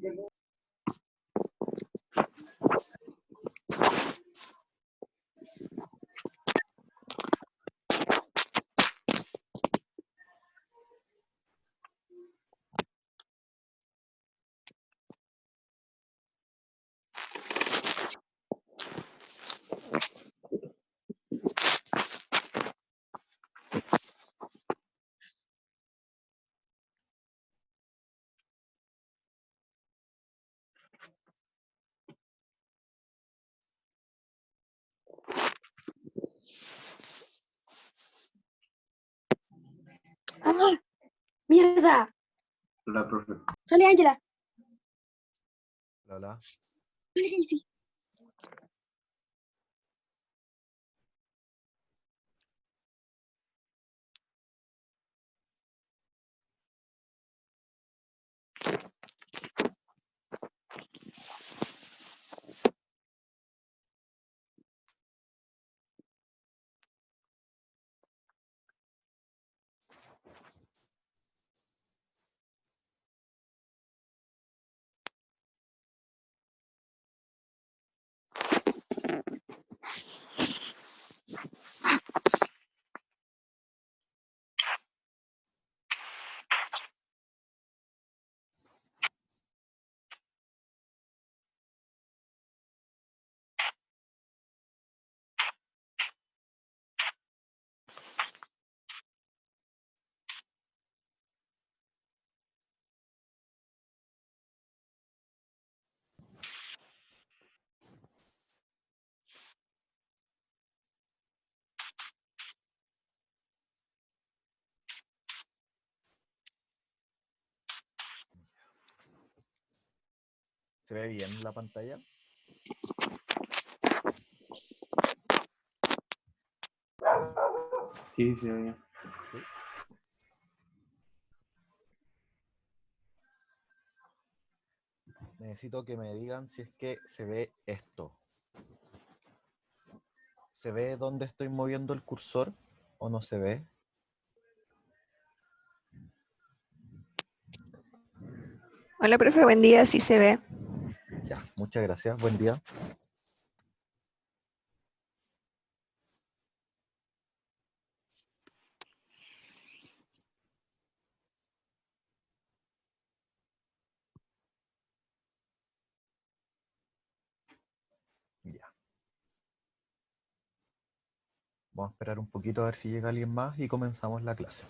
¡Ah! ¡Mierda! Hola, profe. ¡Sale, Ángela! Hola. ¡Sale, Casey! ¿Se ve bien la pantalla? Sí, sí, oye. Sí. Necesito que me digan si es que se ve esto. ¿Se ve dónde estoy moviendo el cursor o no se ve? Hola, profe, buen día, sí se ve. Ya, muchas gracias. Buen día. Ya. Vamos a esperar un poquito a ver si llega alguien más y comenzamos la clase.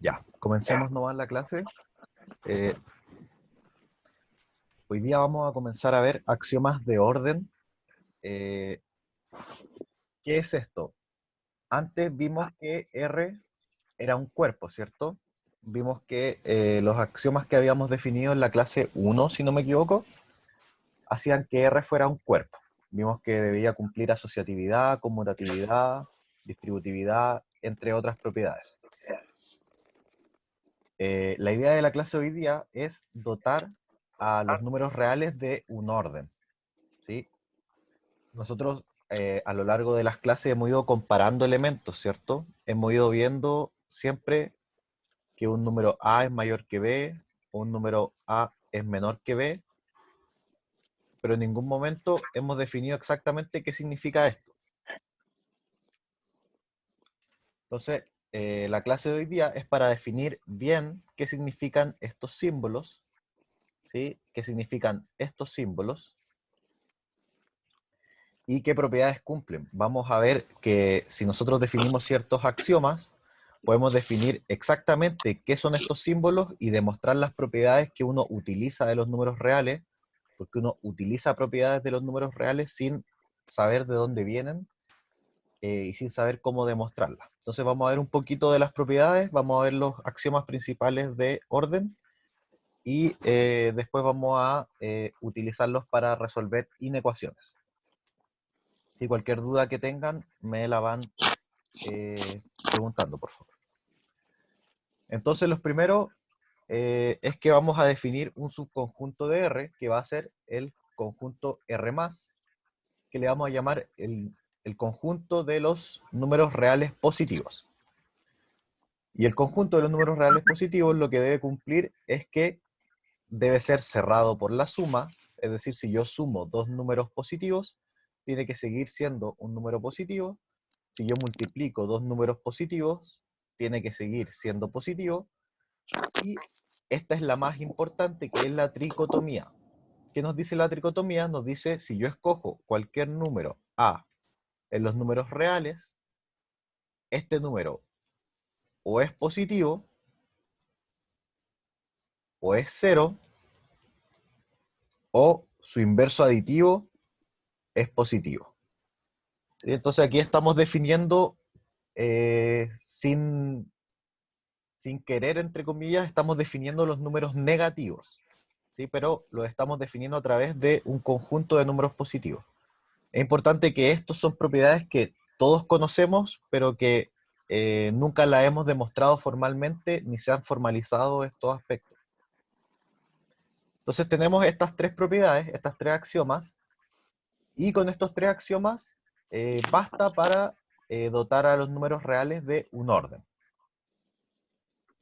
Ya, comencemos nomás la clase. Hoy día vamos a comenzar a ver axiomas de orden. ¿Qué es esto? Antes vimos que R era un cuerpo, ¿cierto? Vimos que los axiomas que habíamos definido en la clase 1, si no me equivoco, hacían que R fuera un cuerpo. Vimos que debía cumplir asociatividad, conmutatividad, distributividad, entre otras propiedades. La idea de la clase hoy día es dotar a los números reales de un orden, ¿sí? nosotros a lo largo de las clases hemos ido comparando elementos, ¿cierto? Hemos ido viendo siempre que un número A es mayor que B, un número A es menor que B, pero en ningún momento hemos definido exactamente qué significa esto. Entonces, la clase de hoy día es para definir bien qué significan estos símbolos, ¿sí? ¿Qué significan estos símbolos? Y qué propiedades cumplen. Vamos a ver que si nosotros definimos ciertos axiomas, podemos definir exactamente qué son estos símbolos y demostrar las propiedades que uno utiliza de los números reales, porque uno utiliza propiedades de los números reales sin saber de dónde vienen y sin saber cómo demostrarlas. Entonces vamos a ver un poquito de las propiedades, vamos a ver los axiomas principales de orden y después vamos a utilizarlos para resolver inecuaciones. Si cualquier duda que tengan, me la van preguntando, por favor. Entonces, los primeros es que vamos a definir un subconjunto de R, que va a ser el conjunto R+, que le vamos a llamar el conjunto de los números reales positivos. Y el conjunto de los números reales positivos lo que debe cumplir es que debe ser cerrado por la suma, es decir, si yo sumo dos números positivos, tiene que seguir siendo un número positivo. Si yo multiplico dos números positivos, tiene que seguir siendo positivo. Y esta es la más importante, que es la tricotomía. ¿Qué nos dice la tricotomía? Nos dice, si yo escojo cualquier número A en los números reales, este número o es positivo, o es cero, o su inverso aditivo es positivo. ¿Sí? Entonces aquí estamos definiendo sin querer, entre comillas, estamos definiendo los números negativos, ¿sí? Pero lo estamos definiendo a través de un conjunto de números positivos. Es importante que estos son propiedades que todos conocemos, pero que nunca las hemos demostrado formalmente, ni se han formalizado estos aspectos. Entonces tenemos estas tres propiedades, estas tres axiomas, y con estos tres axiomas basta para dotar a los números reales de un orden.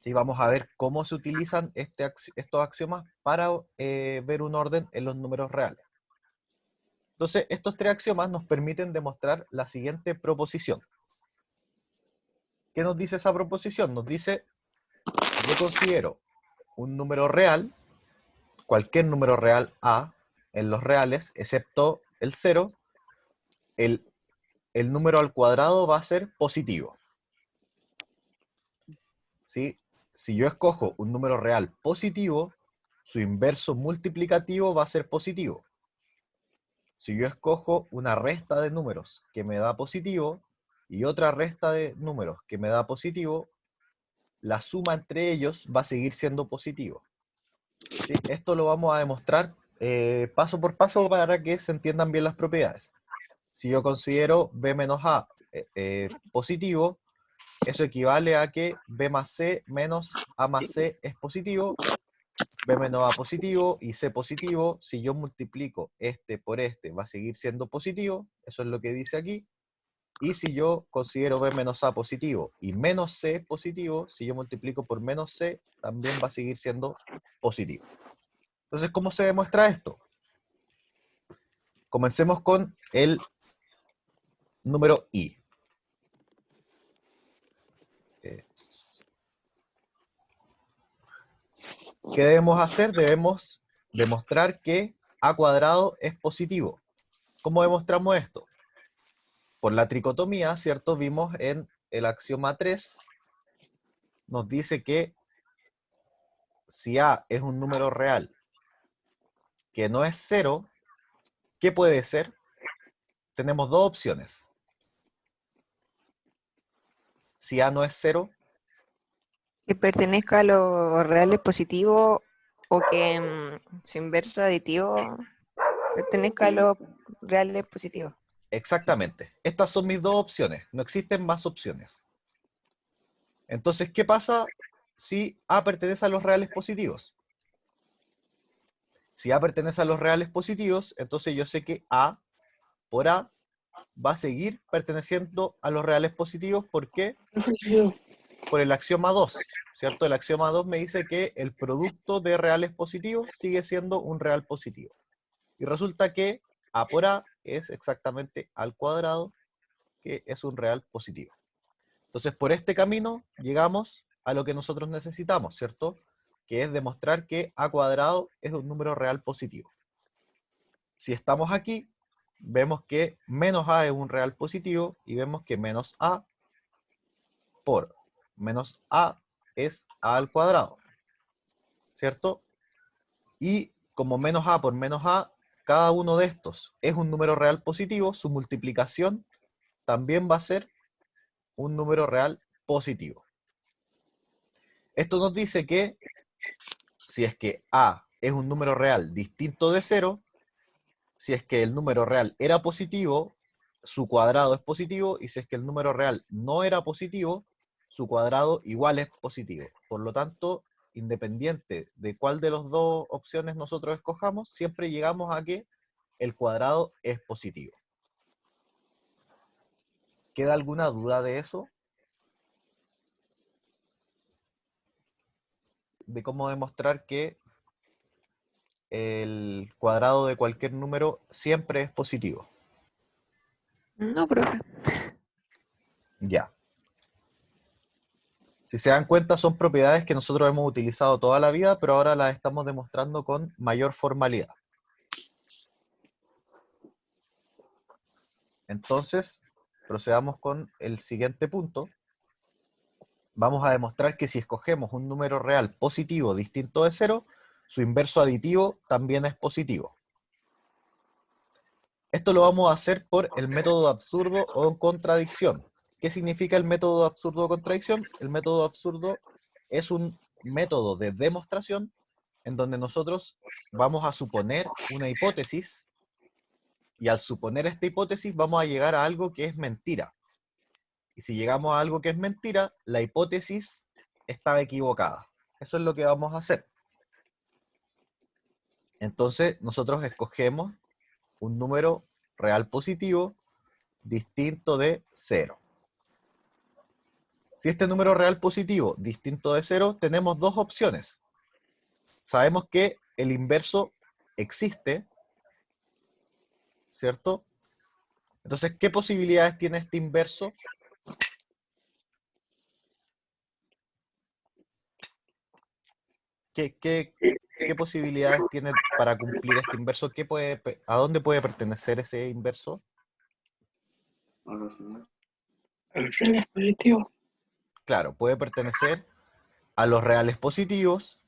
¿Sí? Vamos a ver cómo se utilizan estos axiomas para ver un orden en los números reales. Entonces, estos tres axiomas nos permiten demostrar la siguiente proposición. ¿Qué nos dice esa proposición? Nos dice, yo considero un número real, cualquier número real A, en los reales, excepto el 0, el número al cuadrado va a ser positivo. ¿Sí? Si yo escojo un número real positivo, su inverso multiplicativo va a ser positivo. Si yo escojo una resta de números que me da positivo y otra resta de números que me da positivo, la suma entre ellos va a seguir siendo positivo. ¿Sí? Esto lo vamos a demostrar paso por paso para que se entiendan bien las propiedades. Si yo considero B menos A positivo, eso equivale a que B más C menos A más C es positivo, B menos A positivo y C positivo. Si yo multiplico este por este, va a seguir siendo positivo, eso es lo que dice aquí. Y si yo considero B menos A positivo y menos C positivo, si yo multiplico por menos C, también va a seguir siendo positivo. Entonces, ¿cómo se demuestra esto? Comencemos con el número I. ¿Qué debemos hacer? Debemos demostrar que A cuadrado es positivo. ¿Cómo demostramos esto? Por la tricotomía, ¿cierto? Vimos en el axioma 3, nos dice que si A es un número real que no es 0, ¿qué puede ser? Tenemos dos opciones. Si A no es 0, Que pertenezca a los reales positivos o que su inverso aditivo pertenezca a los reales positivos. exactamente. Estas son mis dos opciones. No existen más opciones. Entonces, ¿qué pasa si A pertenece a los reales positivos? Si A pertenece a los reales positivos, entonces yo sé que A por A va a seguir perteneciendo a los reales positivos. ¿Por qué? Por el axioma 2, ¿cierto? El axioma 2 me dice que el producto de reales positivos sigue siendo un real positivo. Y resulta que A por A es exactamente A al cuadrado, que es un real positivo. Entonces, por este camino llegamos a lo que nosotros necesitamos, ¿cierto? Que es demostrar que A cuadrado es un número real positivo. Si estamos aquí, vemos que menos A es un real positivo y vemos que menos A por menos A es A al cuadrado, ¿cierto? Y como menos A por menos A, cada uno de estos es un número real positivo, su multiplicación también va a ser un número real positivo. Esto nos dice que si es que A es un número real distinto de 0, si es que el número real era positivo, su cuadrado es positivo, y si es que el número real no era positivo, su cuadrado igual es positivo. Por lo tanto, independiente de cuál de las dos opciones nosotros escojamos, siempre llegamos a que el cuadrado es positivo. ¿Queda alguna duda de eso? De cómo demostrar que el cuadrado de cualquier número siempre es positivo. No, profe. Ya. Si se dan cuenta, son propiedades que nosotros hemos utilizado toda la vida, pero ahora las estamos demostrando con mayor formalidad. Entonces, procedamos con el siguiente punto. Vamos a demostrar que si escogemos un número real positivo distinto de 0, su inverso aditivo también es positivo. Esto lo vamos a hacer por el método absurdo o contradicción. ¿Qué significa el método absurdo o contradicción? El método absurdo es un método de demostración en donde nosotros vamos a suponer una hipótesis, y al suponer esta hipótesis vamos a llegar a algo que es mentira. Y si llegamos a algo que es mentira, la hipótesis estaba equivocada. Eso es lo que vamos a hacer. Entonces nosotros escogemos un número real positivo distinto de 0. Si este número real positivo distinto de 0, tenemos dos opciones. Sabemos que el inverso existe, ¿cierto? Entonces, ¿qué posibilidades tiene este inverso? ¿Qué posibilidades tiene para cumplir este inverso? ¿A dónde puede pertenecer ese inverso? A los demás. Reales positivos. Claro, puede pertenecer a los reales positivos,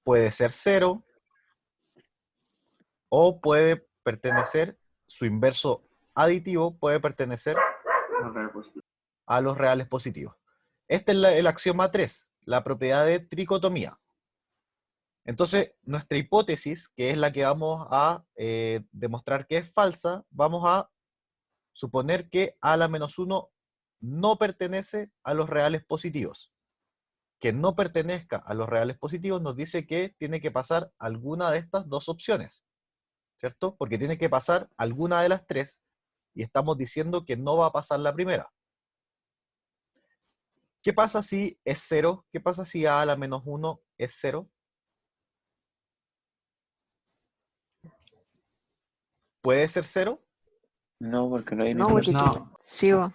puede ser 0, o puede pertenecer, su inverso aditivo puede pertenecer A real positivo. a los reales positivos. Este es el axioma 3, la propiedad de tricotomía. Entonces, nuestra hipótesis, que es la que vamos a demostrar que es falsa, vamos a suponer que a la menos 1 no pertenece a los reales positivos. Que no pertenezca a los reales positivos nos dice que tiene que pasar alguna de estas dos opciones, ¿cierto? Porque tiene que pasar alguna de las tres, y estamos diciendo que no va a pasar la primera. ¿Qué pasa si es 0? ¿Qué pasa si a la menos 1 es 0? ¿Puede ser 0? No, porque no hay No, ningún porque No. sigo. no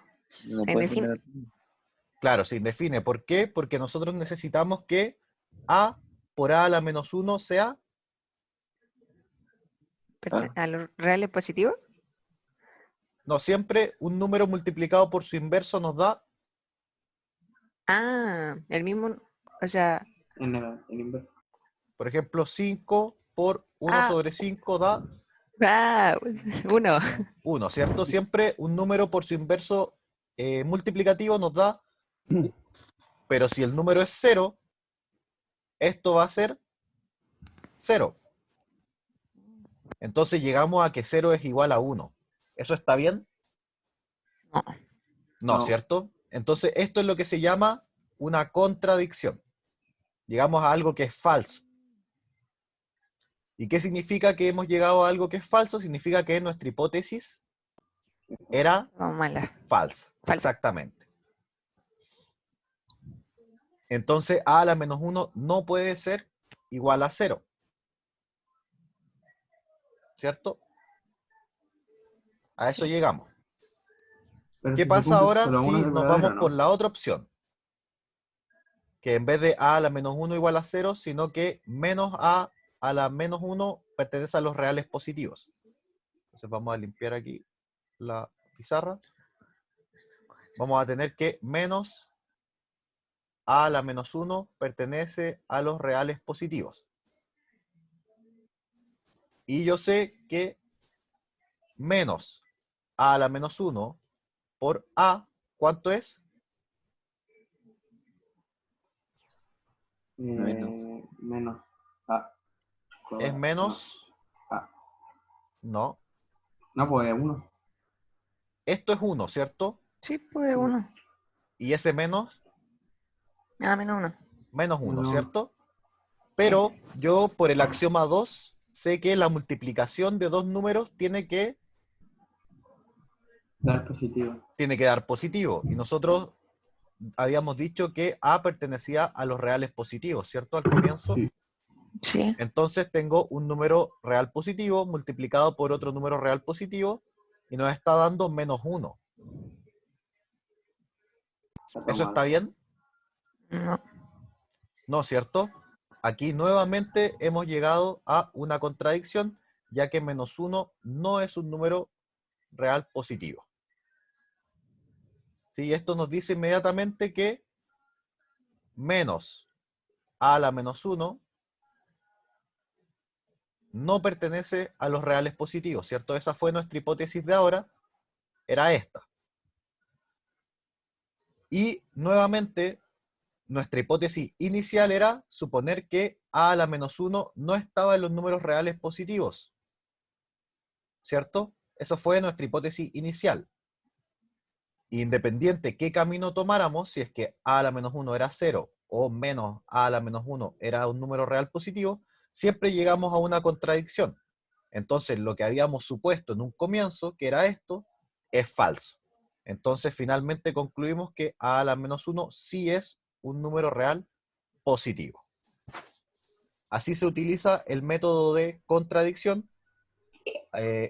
se puede define. tener- Claro, se indefine. ¿Por qué? Porque nosotros necesitamos que a por a la menos 1 sea, ¿A los reales positivos? no, siempre un número multiplicado por su inverso nos da, Ah, el mismo, o sea, En el inverso. por ejemplo, 5 por 1 Ah. sobre 5 da uno. 1, ¿cierto? Siempre un número por su inverso multiplicativo nos da, pero si el número es 0, esto va a ser 0. Entonces llegamos a que 0 es igual a 1. ¿Eso está bien? No. No, No. ¿cierto? Entonces esto es lo que se llama una contradicción. Llegamos a algo que es falso. ¿Y qué significa que hemos llegado a algo que es falso? Significa que nuestra hipótesis era Vamos mala. falsa. Falsa. Exactamente. Entonces a la menos 1 no puede ser igual a 0. ¿Cierto? A eso Sí. llegamos. Pero ¿Qué si se pasa cumple, ahora pero uno si es nos verdadero, vamos por ¿no? la otra opción? Que en vez de a la menos 1 igual a 0, sino que menos a la menos 1 pertenece a los reales positivos. Entonces vamos a limpiar aquí la pizarra. Vamos a tener que menos a la menos 1 pertenece a los reales positivos. Y yo sé que menos a la menos 1 por a, ¿cuánto es? Menos. Menos A. Es menos, No, A. no, No, pues 1. esto es 1, ¿cierto? Sí, pues 1. Y ese menos, Menos 1. menos 1, Menos 1. ¿cierto? Sí. Pero yo por el axioma 2 sé que la multiplicación de dos números tiene que Dar positivo. dar positivo. Y nosotros habíamos dicho que a pertenecía a los reales positivos, ¿cierto? Al comienzo. Sí. Sí. Entonces tengo un número real positivo multiplicado por otro número real positivo y nos está dando menos 1. Está todo ¿Eso mal. está bien? No. No, ¿cierto? Aquí nuevamente hemos llegado a una contradicción, ya que menos 1 no es un número real positivo. ¿Sí? Esto nos dice inmediatamente que menos a la menos 1 no pertenece a los reales positivos, ¿cierto? Esa fue nuestra hipótesis de ahora, era esta. Y nuevamente, nuestra hipótesis inicial era suponer que a la menos 1 no estaba en los números reales positivos, ¿cierto? Esa fue nuestra hipótesis inicial. Independiente qué camino tomáramos, si es que a la menos 1 era 0 o menos a la menos 1 era un número real positivo, siempre llegamos a una contradicción. Entonces, lo que habíamos supuesto en un comienzo, que era esto, es falso. Entonces, finalmente concluimos que a la menos 1 sí es un número real positivo. Así se utiliza el método de contradicción.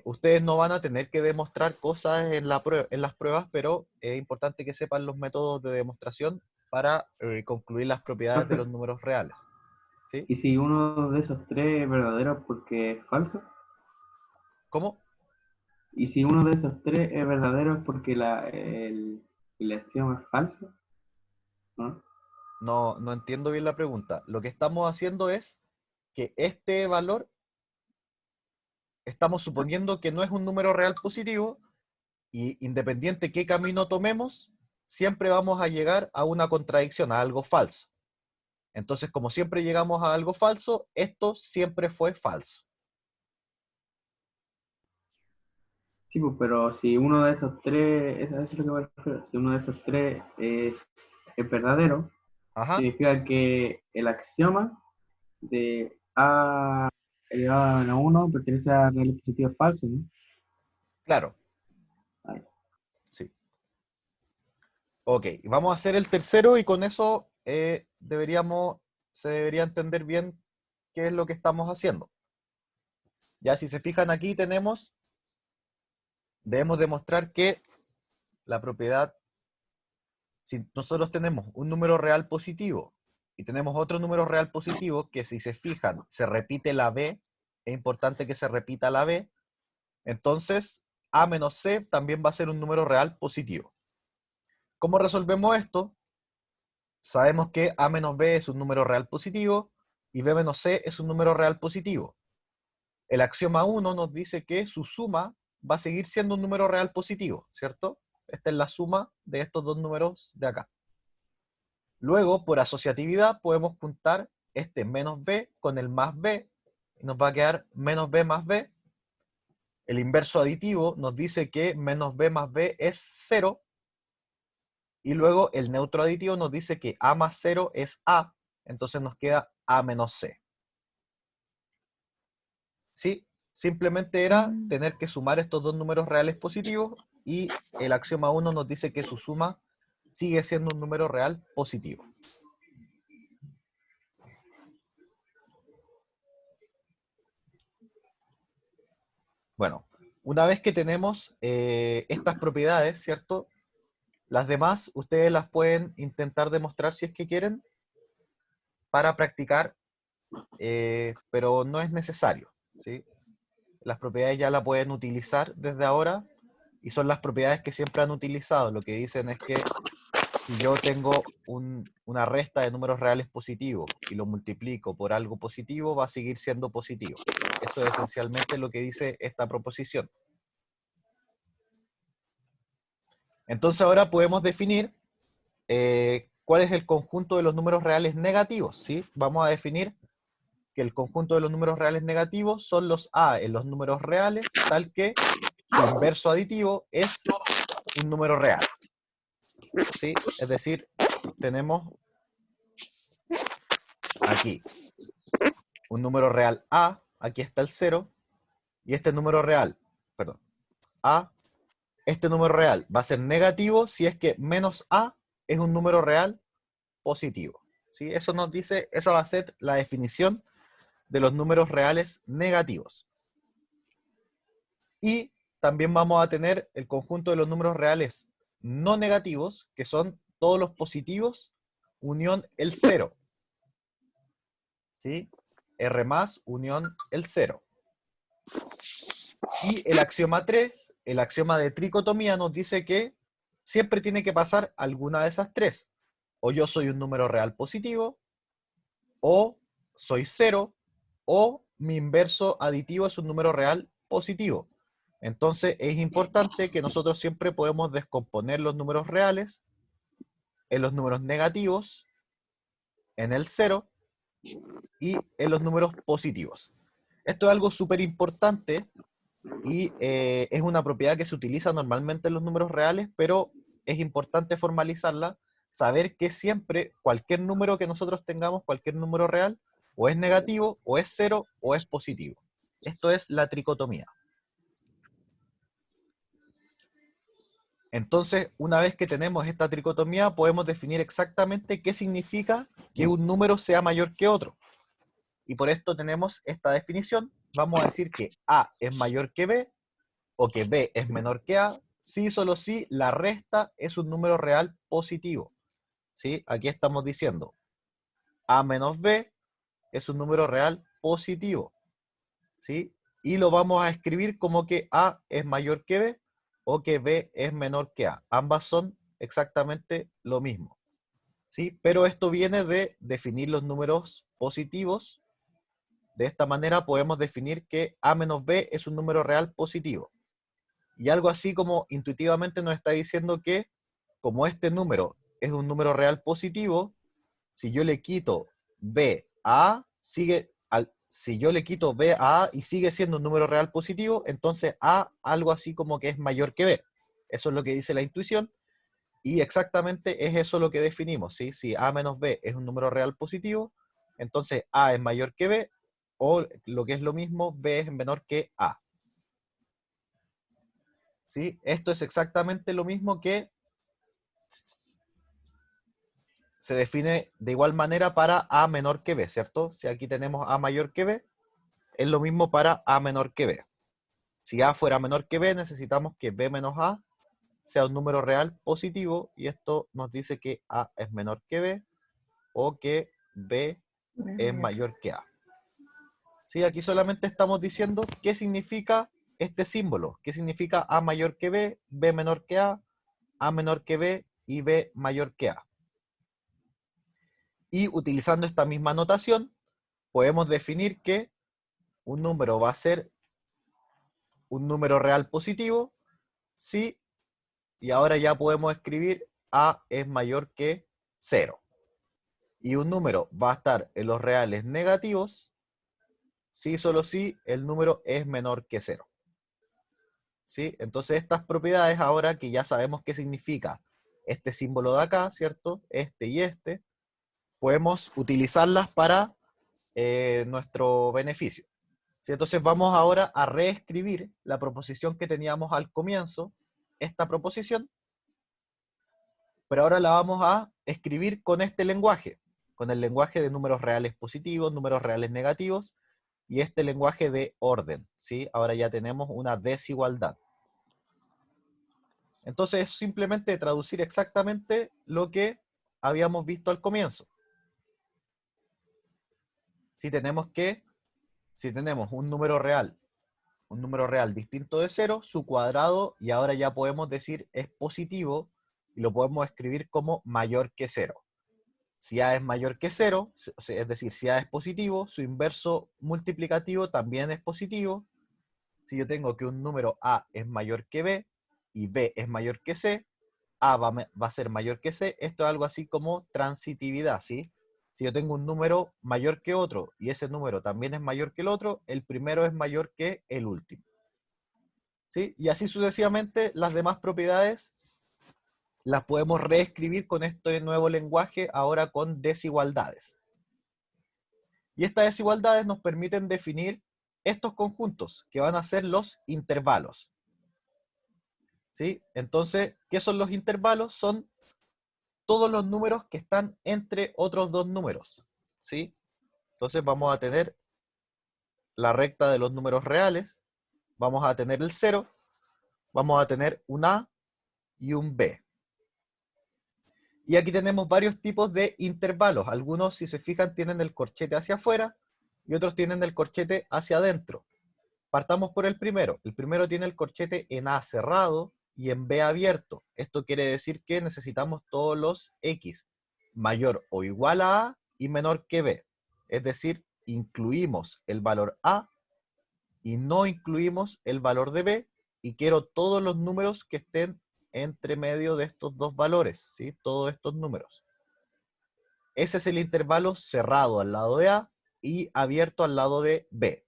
Ustedes no van a tener que demostrar cosas en las pruebas, pero es importante que sepan los métodos de demostración para concluir las propiedades de los números reales. ¿Sí? ¿Y si uno de esos tres es verdadero porque es falso? ¿Cómo? ¿Y si uno de esos tres es verdadero es porque el axioma es falso? ¿No? No, no entiendo bien la pregunta. Lo que estamos haciendo es que este valor, estamos suponiendo que no es un número real positivo y independiente qué camino tomemos, siempre vamos a llegar a una contradicción, a algo falso. Entonces, como siempre llegamos a algo falso, esto siempre fue falso. Sí, pues, pero si uno de esos tres, eso es lo que me refiero, si uno de esos tres es verdadero, Ajá, significa que el axioma de A elevado a menos 1 pertenece a reales positivos falsos, ¿no? claro, Ahí. sí. Ok, vamos a hacer el tercero y con eso se debería entender bien qué es lo que estamos haciendo. Ya si se fijan aquí debemos demostrar que la propiedad, si nosotros tenemos un número real positivo y tenemos otro número real positivo que si se fijan se repite la b, es importante que se repita la b, entonces a menos c también va a ser un número real positivo. ¿Cómo resolvemos esto? Sabemos que a menos b es un número real positivo y b menos c es un número real positivo. El axioma 1 nos dice que su suma va a seguir siendo un número real positivo, ¿cierto? Esta es la suma de estos dos números de acá. Luego, por asociatividad, podemos juntar este menos b con el más b, y nos va a quedar menos b más b. El inverso aditivo nos dice que menos b más b es 0, y luego el neutro aditivo nos dice que a más 0 es a, entonces nos queda a menos c. ¿sí? Simplemente era tener que sumar estos dos números reales positivos y el axioma 1 nos dice que su suma sigue siendo un número real positivo. Bueno, una vez que tenemos estas propiedades, ¿cierto? Las demás ustedes las pueden intentar demostrar si es que quieren para practicar, pero no es necesario, ¿sí? Las propiedades ya las pueden utilizar desde ahora y son las propiedades que siempre han utilizado. Lo que dicen es que si yo tengo una resta de números reales positivos y lo multiplico por algo positivo, va a seguir siendo positivo. Eso es esencialmente lo que dice esta proposición. Entonces ahora podemos definir cuál es el conjunto de los números reales negativos, ¿sí? Vamos a definir que el conjunto de los números reales negativos son los A en los números reales, tal que su inverso aditivo es un número real, ¿sí? Es decir, tenemos aquí un número real A, aquí está el 0, y este número real, perdón, A, este número real va a ser negativo si es que menos A es un número real positivo, ¿sí? Eso nos dice, eso va a ser la definición de los números reales negativos. Y también vamos a tener el conjunto de los números reales no negativos, que son todos los positivos, unión el 0. ¿Sí? R más, unión el 0. Y el axioma 3, el axioma de tricotomía, nos dice que siempre tiene que pasar alguna de esas tres. O yo soy un número real positivo, o soy 0, o mi inverso aditivo es un número real positivo. Entonces es importante que nosotros siempre podemos descomponer los números reales en los números negativos, en el 0 y en los números positivos. Esto es algo súper importante y es una propiedad que se utiliza normalmente en los números reales, pero es importante formalizarla, saber que siempre cualquier número que nosotros tengamos, cualquier número real, o es negativo, o es 0, o es positivo. Esto es la tricotomía. Entonces, una vez que tenemos esta tricotomía, podemos definir exactamente qué significa que un número sea mayor que otro. Y por esto tenemos esta definición. Vamos a decir que A es mayor que B, o que B es menor que A, si solo si la resta es un número real positivo. ¿Sí? Aquí estamos diciendo A menos B es un número real positivo. ¿Sí? Y lo vamos a escribir como que A es mayor que B, o que B es menor que A. Ambas son exactamente lo mismo, ¿sí? Pero esto viene de definir los números positivos. De esta manera podemos definir que A menos B es un número real positivo. Y algo así como intuitivamente nos está diciendo que como este número es un número real positivo, si yo le quito B a A, si yo le quito B a A y sigue siendo un número real positivo, entonces A algo así como que es mayor que B. Eso es lo que dice la intuición y exactamente es eso lo que definimos, ¿sí? Si A menos B es un número real positivo, entonces A es mayor que B, o lo que es lo mismo, B es menor que A. ¿Sí? Esto es exactamente lo mismo que se define de igual manera para A menor que B, ¿cierto? Si aquí tenemos A mayor que B, es lo mismo para A menor que B. Si A fuera menor que B, necesitamos que B menos A sea un número real positivo, y esto nos dice que A es menor que B, o que B es mayor que A. ¿Sí? Aquí solamente estamos diciendo qué significa este símbolo, qué significa A mayor que B menor que A menor que B y B mayor que A. Y utilizando esta misma notación, podemos definir que un número va a ser un número real positivo si, y ahora ya podemos escribir A es mayor que 0. Y un número va a estar en los reales negativos si solo si el número es menor que 0. ¿Sí? Entonces estas propiedades, ahora que ya sabemos qué significa este símbolo de acá, ¿cierto? Este y este, podemos utilizarlas para nuestro beneficio. ¿Sí? Entonces vamos ahora a reescribir la proposición que teníamos al comienzo, esta proposición, pero ahora la vamos a escribir con este lenguaje, con el lenguaje de números reales positivos, números reales negativos, y este lenguaje de orden, ¿sí? Ahora ya tenemos una desigualdad. Entonces es simplemente traducir exactamente lo que habíamos visto al comienzo. Si tenemos un número real distinto de 0, su cuadrado, y ahora ya podemos decir es positivo, y lo podemos escribir como mayor que 0. Si A es mayor que 0, es decir, si A es positivo, su inverso multiplicativo también es positivo. Si yo tengo que un número A es mayor que B, y B es mayor que C, A va a ser mayor que C. Esto es algo así como transitividad, ¿sí? Si yo tengo un número mayor que otro, y ese número también es mayor que el otro, el primero es mayor que el último, ¿sí? Y así sucesivamente, las demás propiedades las podemos reescribir con este nuevo lenguaje, ahora con desigualdades. Y estas desigualdades nos permiten definir estos conjuntos, que van a ser los intervalos, ¿sí? Entonces, ¿qué son los intervalos? Son todos los números que están entre otros dos números, ¿sí? Entonces vamos a tener la recta de los números reales, vamos a tener el 0, vamos a tener un A y un B. Y aquí tenemos varios tipos de intervalos. Algunos, si se fijan, tienen el corchete hacia afuera y otros tienen el corchete hacia adentro. Partamos por el primero. El primero tiene el corchete en A cerrado y en B abierto. Esto quiere decir que necesitamos todos los X mayor o igual a A y menor que B. Es decir, incluimos el valor A y no incluimos el valor de B, y quiero todos los números que estén entre medio de estos dos valores, ¿sí? Todos estos números. Ese es el intervalo cerrado al lado de A y abierto al lado de B.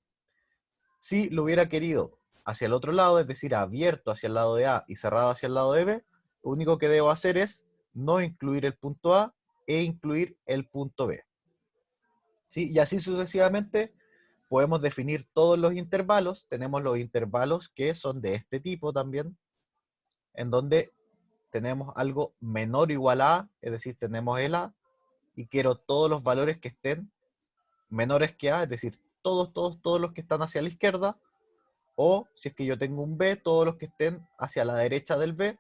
Si lo hubiera querido hacia el otro lado, es decir, abierto hacia el lado de A y cerrado hacia el lado de B, lo único que debo hacer es no incluir el punto A e incluir el punto B, ¿sí? Y así sucesivamente podemos definir todos los intervalos. Tenemos los intervalos que son de este tipo también, en donde tenemos algo menor o igual a A, es decir, tenemos el A, y quiero todos los valores que estén menores que A, es decir, todos los que están hacia la izquierda, o si es que yo tengo un B, todos los que estén hacia la derecha del B,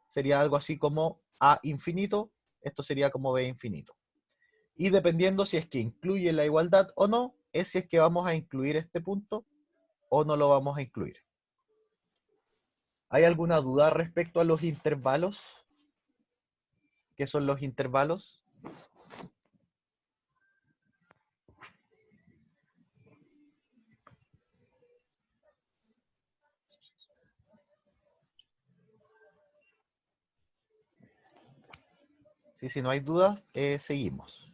sería algo así como A infinito, esto sería como B infinito. Y dependiendo si es que incluye la igualdad o no, es si es que vamos a incluir este punto o no lo vamos a incluir. ¿Hay alguna duda respecto a los intervalos? ¿Qué son los intervalos? Sí, si no hay duda, seguimos.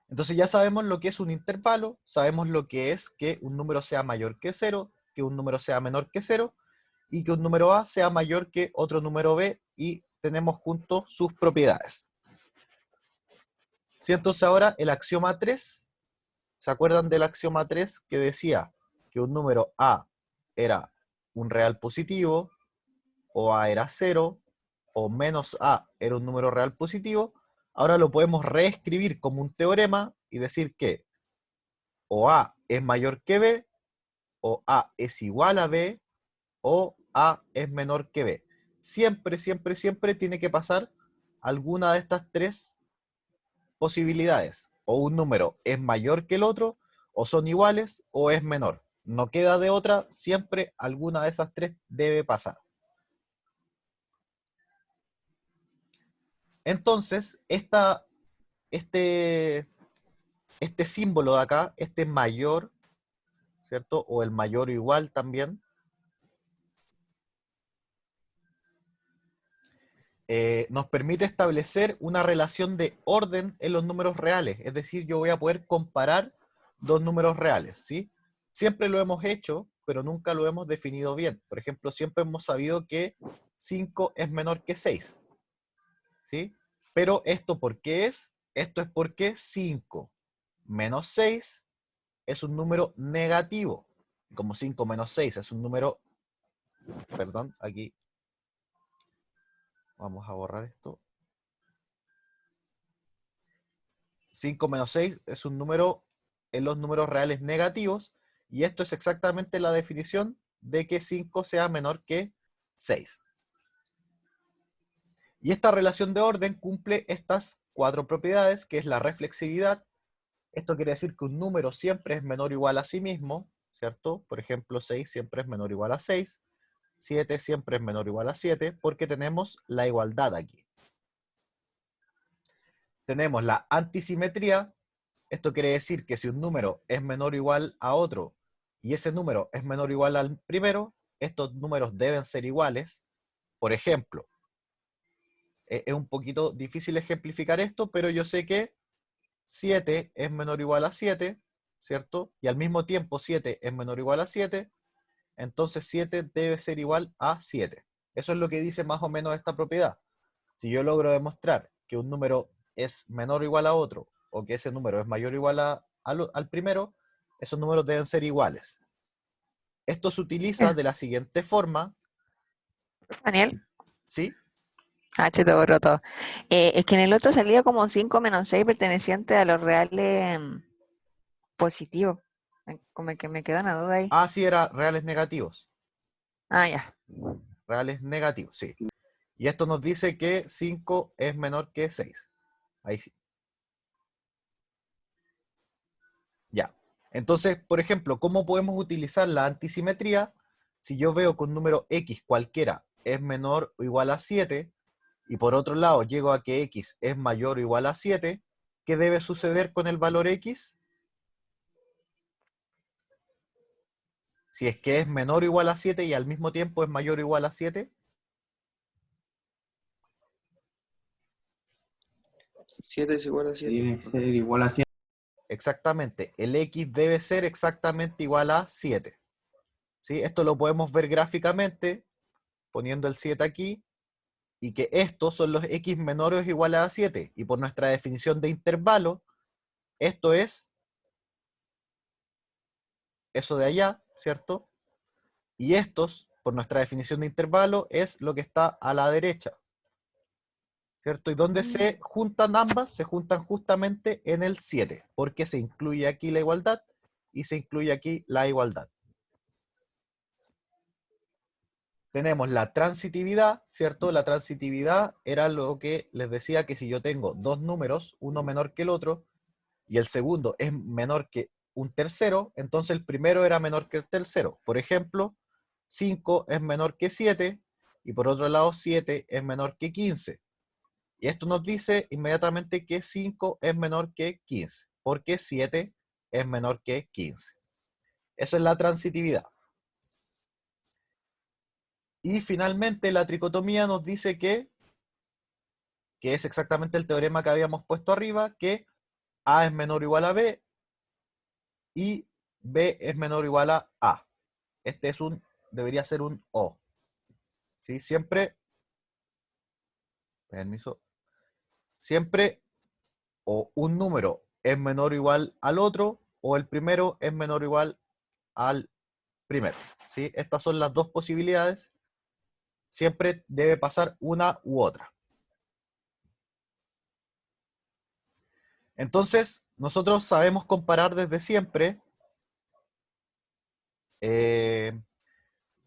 Entonces ya sabemos lo que es un intervalo, sabemos lo que es que un número sea mayor que 0, que un número sea menor que 0, y que un número A sea mayor que otro número B, y tenemos juntos sus propiedades. ¿Sí? Entonces ahora el axioma 3, ¿se acuerdan del axioma 3 que decía que un número A era un real positivo, o A era 0, o menos A era un número real positivo? Ahora lo podemos reescribir como un teorema y decir que o A es mayor que B, o A es igual a B, o A es menor que B. Siempre, siempre, siempre tiene que pasar alguna de estas tres posibilidades. O un número es mayor que el otro, o son iguales, o es menor. No queda de otra, siempre alguna de esas tres debe pasar. Entonces, este símbolo de acá, este mayor, ¿cierto? O el mayor o igual también, nos permite establecer una relación de orden en los números reales. Es decir, yo voy a poder comparar dos números reales, ¿sí? Siempre lo hemos hecho, pero nunca lo hemos definido bien. Por ejemplo, siempre hemos sabido que 5 es menor que 6, ¿sí? Pero ¿esto por qué es? Esto es porque 5 menos 6 es un número negativo. Como 5 menos 6 es un número, perdón, aquí, vamos a borrar esto. 5 menos 6 es un número en los números reales negativos, y esto es exactamente la definición de que 5 sea menor que 6. Y esta relación de orden cumple estas 4 propiedades, que es la reflexividad. Esto quiere decir que un número siempre es menor o igual a sí mismo, ¿cierto? Por ejemplo, 6 siempre es menor o igual a 6, 7 siempre es menor o igual a 7, porque tenemos la igualdad aquí. Tenemos la antisimetría. Esto quiere decir que si un número es menor o igual a otro, y ese número es menor o igual al primero, estos números deben ser iguales. Por ejemplo, es un poquito difícil ejemplificar esto, pero yo sé que 7 es menor o igual a 7, ¿cierto? Y al mismo tiempo 7 es menor o igual a 7, entonces 7 debe ser igual a 7. Eso es lo que dice más o menos esta propiedad. Si yo logro demostrar que un número es menor o igual a otro, o que ese número es mayor o igual al primero, esos números deben ser iguales. Esto se utiliza de la siguiente forma, Daniel. ¿sí? H te borró todo. Es que en el otro salía como 5 menos 6 perteneciente a los reales positivos. Como que me queda una duda ahí. Ah, sí, era reales negativos. Ah, ya. Reales negativos, sí. Y esto nos dice que 5 es menor que 6. Ahí sí. Ya. Entonces, por ejemplo, ¿cómo podemos utilizar la antisimetría? Si yo veo que un número X cualquiera es menor o igual a 7, y por otro lado llego a que X es mayor o igual a 7, ¿qué debe suceder con el valor X? Si es que es menor o igual a 7 y al mismo tiempo es mayor o igual a 7, 7 es igual a 7. Tiene que ser igual a 100. exactamente, el X debe ser exactamente igual a 7. ¿Sí? Esto lo podemos ver gráficamente poniendo el 7 aquí, y que estos son los X menores o iguales a 7. Y por nuestra definición de intervalo, esto es eso de allá, ¿cierto? Y estos, por nuestra definición de intervalo, es lo que está a la derecha, ¿cierto? Y donde se juntan ambas, se juntan justamente en el 7, porque se incluye aquí la igualdad y se incluye aquí la igualdad. Tenemos la transitividad, ¿cierto? La transitividad era lo que les decía, que si yo tengo dos números, uno menor que el otro, y el segundo es menor que un tercero, entonces el primero era menor que el tercero. Por ejemplo, 5 es menor que 7, y por otro lado 7 es menor que 15. Y esto nos dice inmediatamente que 5 es menor que 15, porque 7 es menor que 15. Eso es la transitividad. Y finalmente la tricotomía nos dice que es exactamente el teorema que habíamos puesto arriba, que A es menor o igual a B y B es menor o igual a A. Este es debería ser un O. ¿Sí? Siempre, permiso, siempre o un número es menor o igual al otro, o el primero es menor o igual al primero. ¿Sí? Estas son las dos posibilidades. Siempre debe pasar una u otra. Entonces, nosotros sabemos comparar desde siempre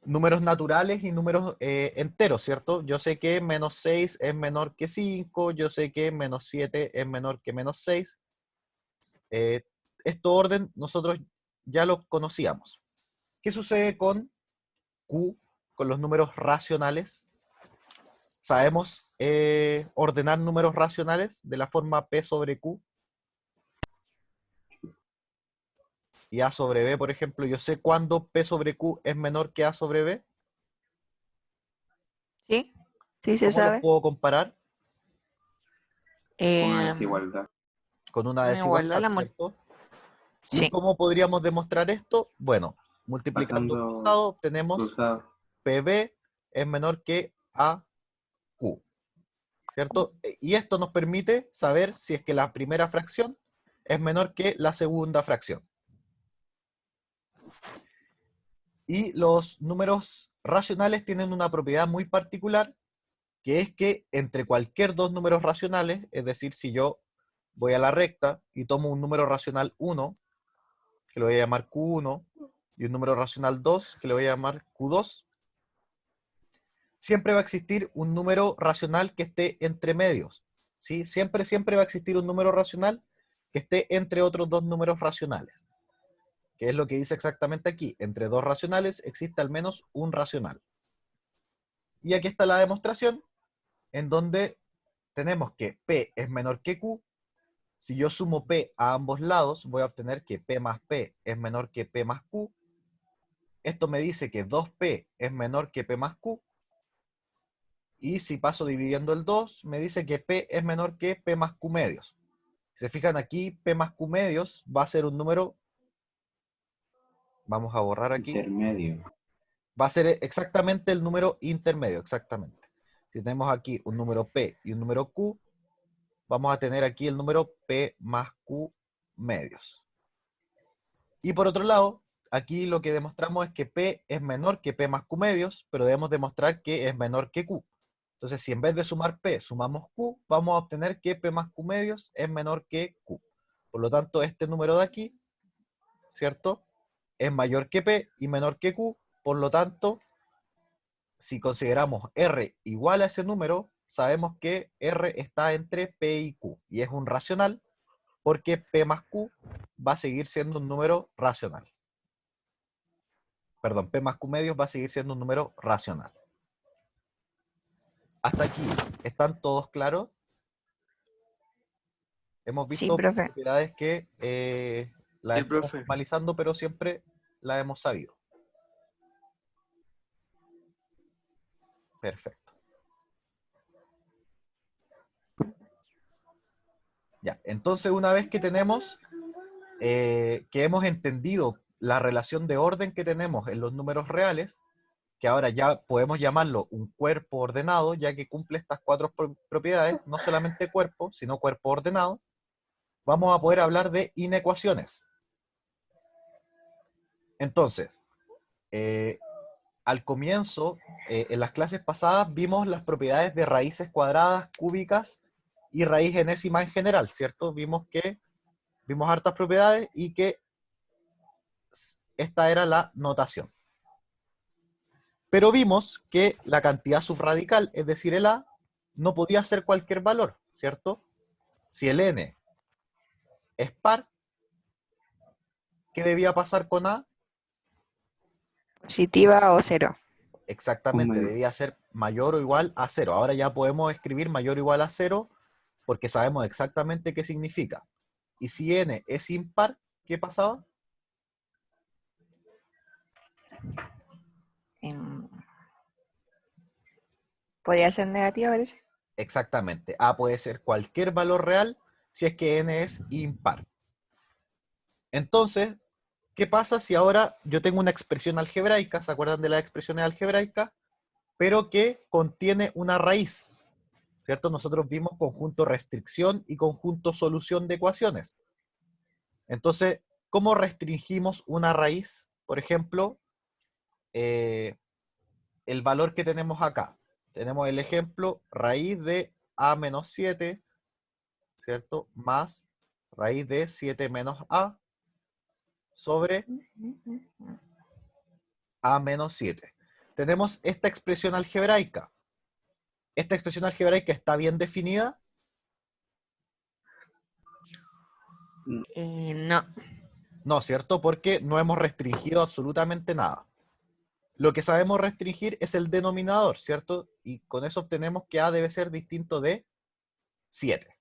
números naturales y números enteros, ¿cierto? Yo sé que menos 6 es menor que 5, yo sé que menos 7 es menor que menos 6. Este orden nosotros ya lo conocíamos. ¿Qué sucede con Q, con los números racionales? ¿Sabemos ordenar números racionales de la forma P sobre Q? Y A sobre B, por ejemplo, yo sé cuándo P sobre Q es menor que A sobre B. ¿Sí? Sí se ¿Cómo los sabe. puedo comparar? Con una Em, desigualdad. Con una una igualdad desigualdad, la ¿cierto? ¿Y Sí. cómo podríamos demostrar esto? Bueno, multiplicando Pasando cruzado obtenemos cruzado. PB es menor que AQ, ¿cierto? Y esto nos permite saber si es que la primera fracción es menor que la segunda fracción. Y los números racionales tienen una propiedad muy particular, que es que entre cualquier dos números racionales, es decir, si yo voy a la recta y tomo un número racional 1, que lo voy a llamar Q1, y un número racional 2, que le voy a llamar Q2, siempre va a existir un número racional que esté entre medios, ¿sí? Siempre va a existir un número racional que esté entre otros dos números racionales, que es lo que dice exactamente aquí. Entre dos racionales existe al menos un racional. Y aquí está la demostración, en donde tenemos que P es menor que Q. Si yo sumo P a ambos lados, voy a obtener que P más P es menor que P más Q. Esto me dice que 2P es menor que P más Q. Y si paso dividiendo el 2, me dice que P es menor que P más Q medios. Si se fijan aquí, P más Q medios va a ser un número, vamos a borrar aquí, Intermedio. va a ser exactamente el número intermedio, exactamente. Si tenemos aquí un número P y un número Q, vamos a tener aquí el número P más Q medios. Y por otro lado, aquí lo que demostramos es que P es menor que P más Q medios, pero debemos demostrar que es menor que Q. Entonces, si en vez de sumar P, sumamos Q, vamos a obtener que P más Q medios es menor que Q. Por lo tanto, este número de aquí, ¿cierto?, es mayor que P y menor que Q. Por lo tanto, si consideramos R igual a ese número, sabemos que R está entre P y Q. Y es un racional porque P más Q va a seguir siendo un número racional. Perdón, P más Q medios va a seguir siendo un número racional. Hasta aquí, ¿están todos claros? Hemos Sí, visto profe. propiedades que las Sí, estamos profe. formalizando, pero siempre las hemos sabido. Perfecto. Ya, entonces una vez que tenemos, que hemos entendido la relación de orden que tenemos en los números reales, que ahora ya podemos llamarlo un cuerpo ordenado, ya que cumple estas cuatro propiedades, no solamente cuerpo, sino cuerpo ordenado, vamos a poder hablar de inecuaciones. Entonces, al comienzo, en las clases pasadas, vimos las propiedades de raíces cuadradas, cúbicas y raíz enésima en general, ¿cierto? Vimos hartas propiedades y que esta era la notación. Pero vimos que la cantidad subradical, es decir, el A, no podía ser cualquier valor, ¿cierto? Si el N es par, ¿qué debía pasar con A? Positiva o cero. Exactamente, mayor. debía ser mayor o igual a 0. Ahora ya podemos escribir mayor o igual a 0 porque sabemos exactamente qué significa. Y si N es impar, ¿qué pasaba? Em, Podría ser negativa, parece. Exactamente, A puede ser cualquier valor real si es que N es impar. Entonces, ¿qué pasa si ahora yo tengo una expresión algebraica? ¿Se acuerdan de las expresiones algebraicas? Pero que contiene una raíz, ¿cierto? Nosotros vimos conjunto restricción y conjunto solución de ecuaciones. Entonces, ¿cómo restringimos una raíz? Por ejemplo, el valor que tenemos acá. Tenemos el ejemplo raíz de a menos 7, ¿cierto? Más raíz de 7 menos a sobre a menos 7. Tenemos esta expresión algebraica. ¿Esta expresión algebraica está bien definida? No. No, ¿cierto? Porque no hemos restringido absolutamente nada. Lo que sabemos restringir es el denominador, ¿cierto? Y con eso obtenemos que a debe ser distinto de 7.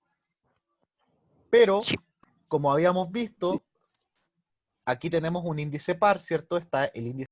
Pero, Sí. como habíamos visto, aquí tenemos un índice par, ¿cierto? Está el índice